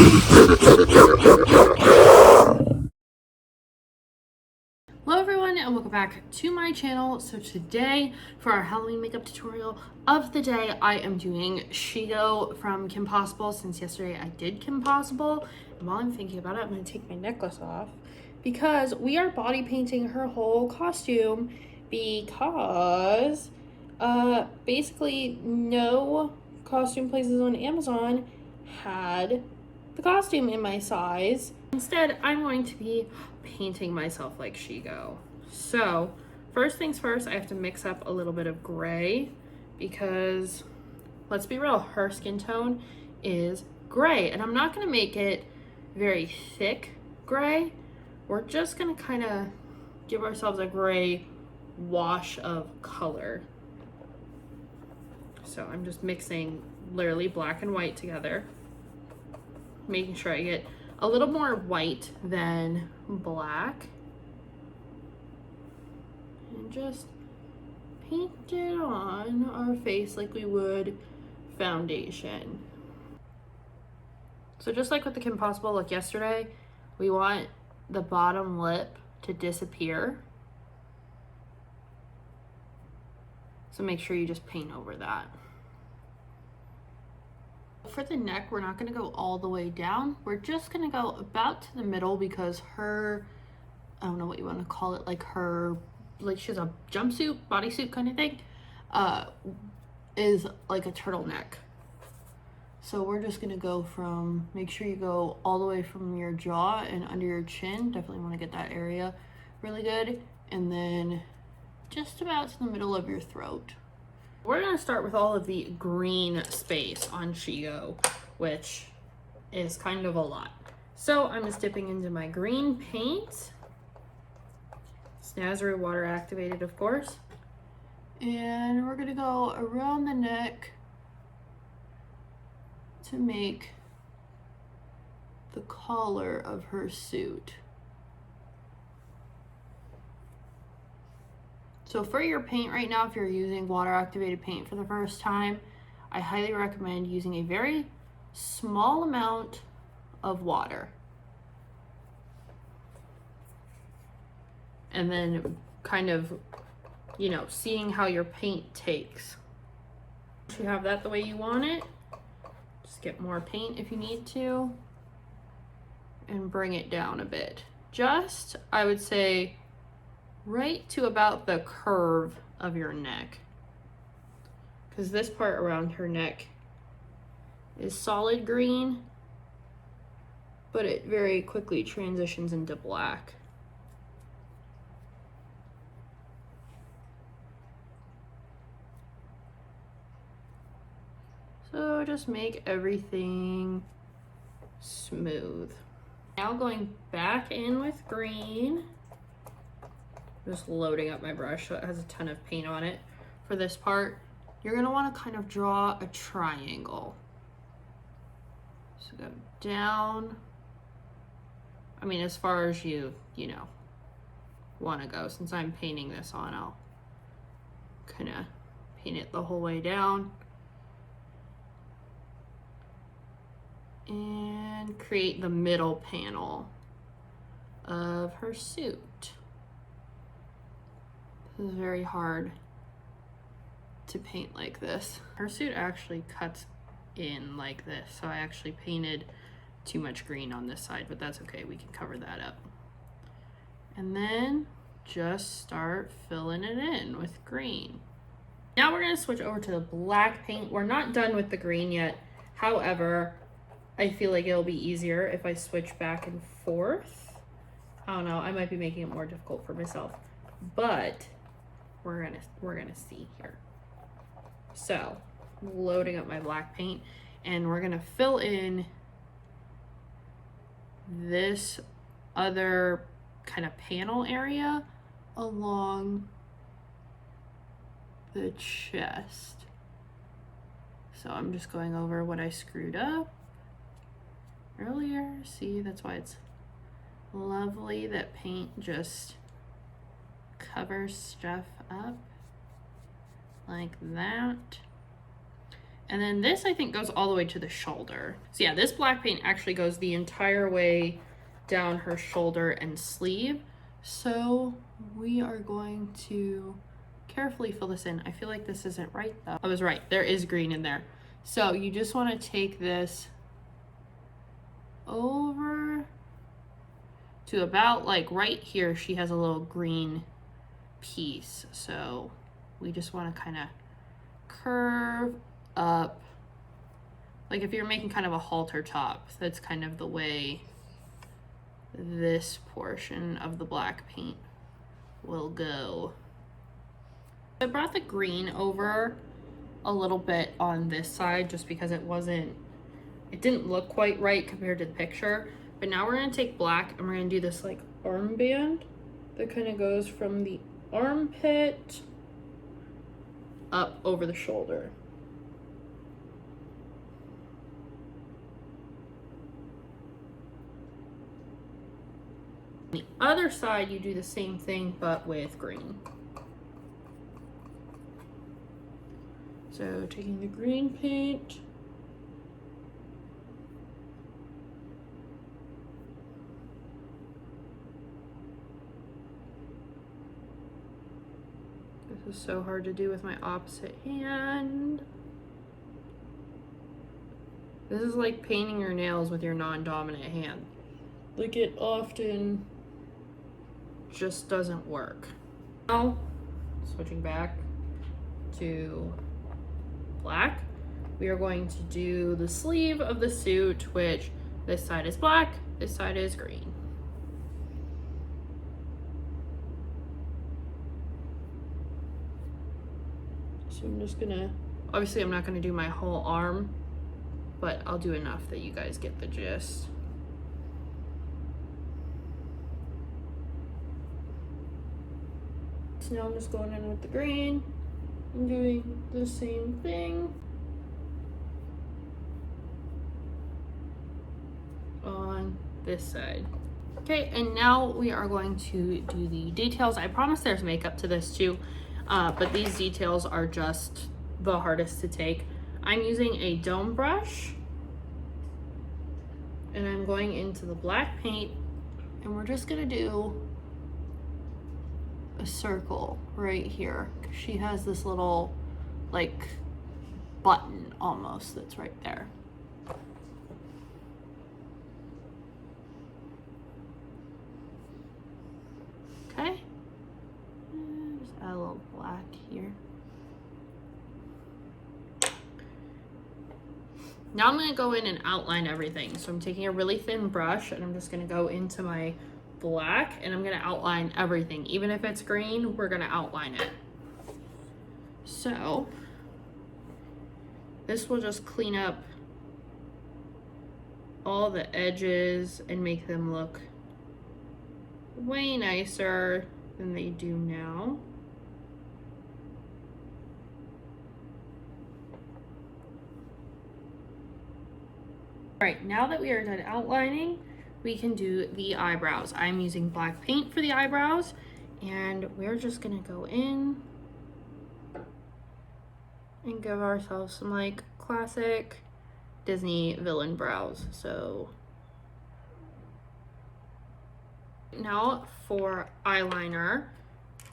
Hello everyone and welcome back to my channel. So today for our Halloween makeup tutorial of the day, I am doing Shigo from Kim Possible. Since yesterday I did Kim Possible, and while I'm thinking about it, I'm going to take my necklace off because we are body painting her whole costume because basically no costume places on Amazon had the costume in my size. Instead, I'm going to be painting myself like Shigo. So, first things first, I have to mix up a little bit of gray because, let's be real, her skin tone is gray. And I'm not going to make it very thick gray. We're just going to kind of give ourselves a gray wash of color. So I'm just mixing literally black and white together, making sure I get a little more white than black, and just paint it on our face like we would foundation. So just like with the Kim Possible look yesterday, we want the bottom lip to disappear. So make sure you just paint over that. For the neck, we're not going to go all the way down. We're just going to go about to the middle because her, I don't know what you want to call it, like her, like she has a jumpsuit, bodysuit kind of thing, is like a turtleneck. So we're just going to go from, make sure you go all the way from your jaw and under your chin. Definitely want to get that area really good. And then just about to the middle of your throat. We're going to start with all of the green space on Shigo, which is kind of a lot. So I'm just dipping into my green paint. Snazzy water activated, of course. And we're going to go around the neck to make the collar of her suit. So for your paint right now, if you're using water activated paint for the first time, I highly recommend using a very small amount of water. And then kind of, you know, seeing how your paint takes. Once you have that the way you want it, just get more paint if you need to and bring it down a bit. Just, I would say, right to about the curve of your neck, because this part around her neck is solid green, but it very quickly transitions into black. So just make everything smooth. Now going back in with green. Just loading up my brush so it has a ton of paint on it. For this part, you're gonna wanna kind of draw a triangle. So go down, I mean, as far as you know, wanna go. Since I'm painting this on, I'll kinda paint it the whole way down. And create the middle panel of her suit. This is very hard to paint like this. Her suit actually cuts in like this, so I actually painted too much green on this side, but that's okay, we can cover that up. And then just start filling it in with green. Now we're gonna switch over to the black paint. We're not done with the green yet. However, I feel like it'll be easier if I switch back and forth. I don't know, I might be making it more difficult for myself, but we're gonna see here. So, loading up my black paint, and we're gonna fill in this other kind of panel area along the chest. So I'm just going over what I screwed up earlier. See, that's why it's lovely that paint just covers stuff up like that. And then this, I think, goes all the way to the shoulder. So yeah, this black paint actually goes the entire way down her shoulder and sleeve. So we are going to carefully fill this in. I feel like this isn't right though. I was right, there is green in there. So you just want to take this over to about like right here. She has a little green piece. So we just want to kind of curve up. Like if you're making kind of a halter top, that's kind of the way this portion of the black paint will go. I brought the green over a little bit on this side just because it didn't look quite right compared to the picture. But now we're gonna take black and we're gonna do this like armband that kind of goes from the armpit up over the shoulder. On the other side, you do the same thing, but with green. So taking the green paint, this is so hard to do with my opposite hand. This is like painting your nails with your non-dominant hand. Like it often just doesn't work. Now, switching back to black, we are going to do the sleeve of the suit, which this side is black, this side is green. So I'm just gonna, obviously I'm not gonna do my whole arm, but I'll do enough that you guys get the gist. So now I'm just going in with the green. I'm doing the same thing on this side. Okay, and now we are going to do the details. I promise there's makeup to this too, but these details are just the hardest to take. I'm using a dome brush and I'm going into the black paint and we're just gonna do a circle right here. She has this little like button almost that's right there. Okay, just add a little black here. Now I'm going to go in and outline everything. So I'm taking a really thin brush and I'm just going to go into my black and I'm going to outline everything. Even if it's green, we're going to outline it. So this will just clean up all the edges and make them look way nicer than they do now. All right, now that we are done outlining, we can do the eyebrows. I'm using black paint for the eyebrows, and we're just gonna go in and give ourselves some like classic Disney villain brows. So now for eyeliner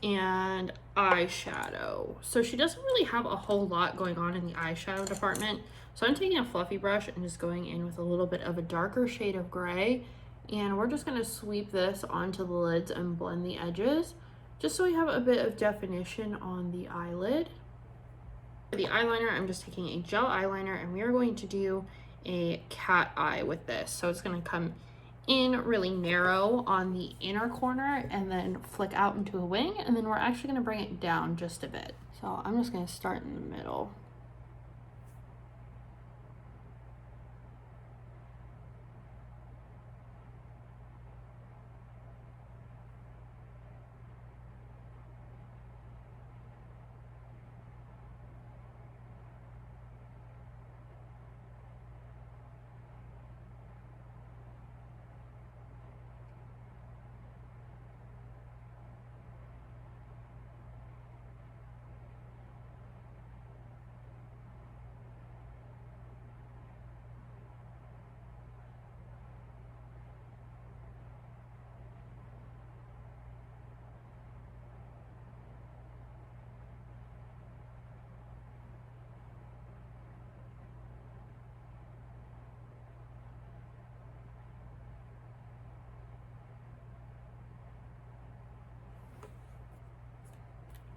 and eyeshadow. So she doesn't really have a whole lot going on in the eyeshadow department. So I'm taking a fluffy brush and just going in with a little bit of a darker shade of gray. And we're just gonna sweep this onto the lids and blend the edges, just so we have a bit of definition on the eyelid. For the eyeliner, I'm just taking a gel eyeliner and we are going to do a cat eye with this. So it's gonna come in really narrow on the inner corner and then flick out into a wing, and then we're actually gonna bring it down just a bit. So I'm just gonna start in the middle.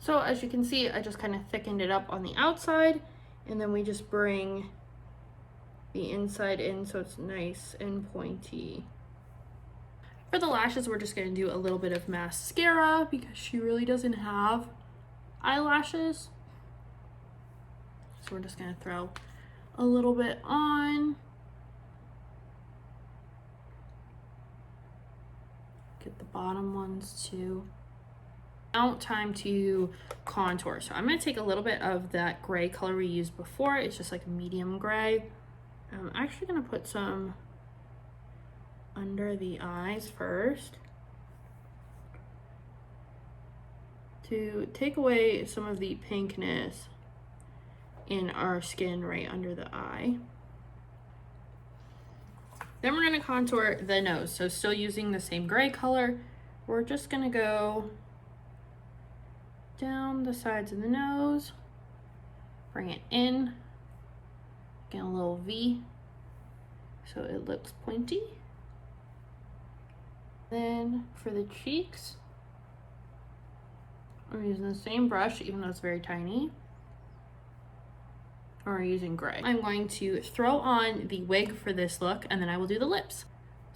So as you can see, I just kind of thickened it up on the outside, and then we just bring the inside in so it's nice and pointy. For the lashes, we're just going to do a little bit of mascara because she really doesn't have eyelashes. So we're just going to throw a little bit on. Get the bottom ones too. Now time to contour. So I'm going to take a little bit of that gray color we used before. It's just like a medium gray. I'm actually going to put some under the eyes first to take away some of the pinkness in our skin right under the eye. Then we're going to contour the nose. So still using the same gray color, we're just going to go down the sides of the nose, bring it in, get a little V so it looks pointy. Then for the cheeks, I'm using the same brush, even though it's very tiny. Or using gray. I'm going to throw on the wig for this look, and then I will do the lips.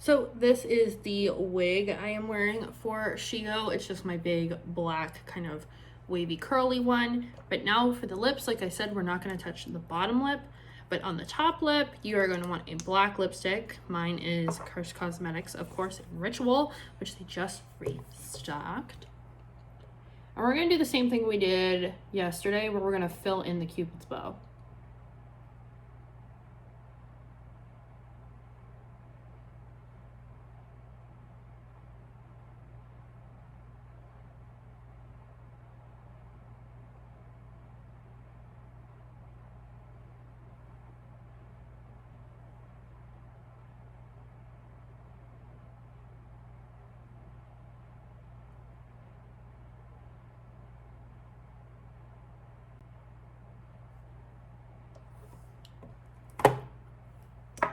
So this is the wig I am wearing for Shigo. It's just my big black kind of wavy curly one. But now for the lips, like I said, we're not going to touch the bottom lip. But on the top lip, you are going to want a black lipstick. Mine is Curse Cosmetics, of course, in Ritual, which they just restocked. And we're going to do the same thing we did yesterday, where we're going to fill in the Cupid's bow.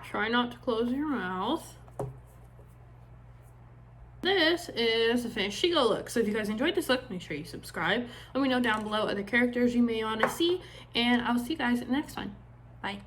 Try not to close your mouth. This is the finished Shigo look. So if you guys enjoyed this look, make sure you subscribe. Let me know down below other characters you may want to see. And I'll see you guys in the next one. Bye.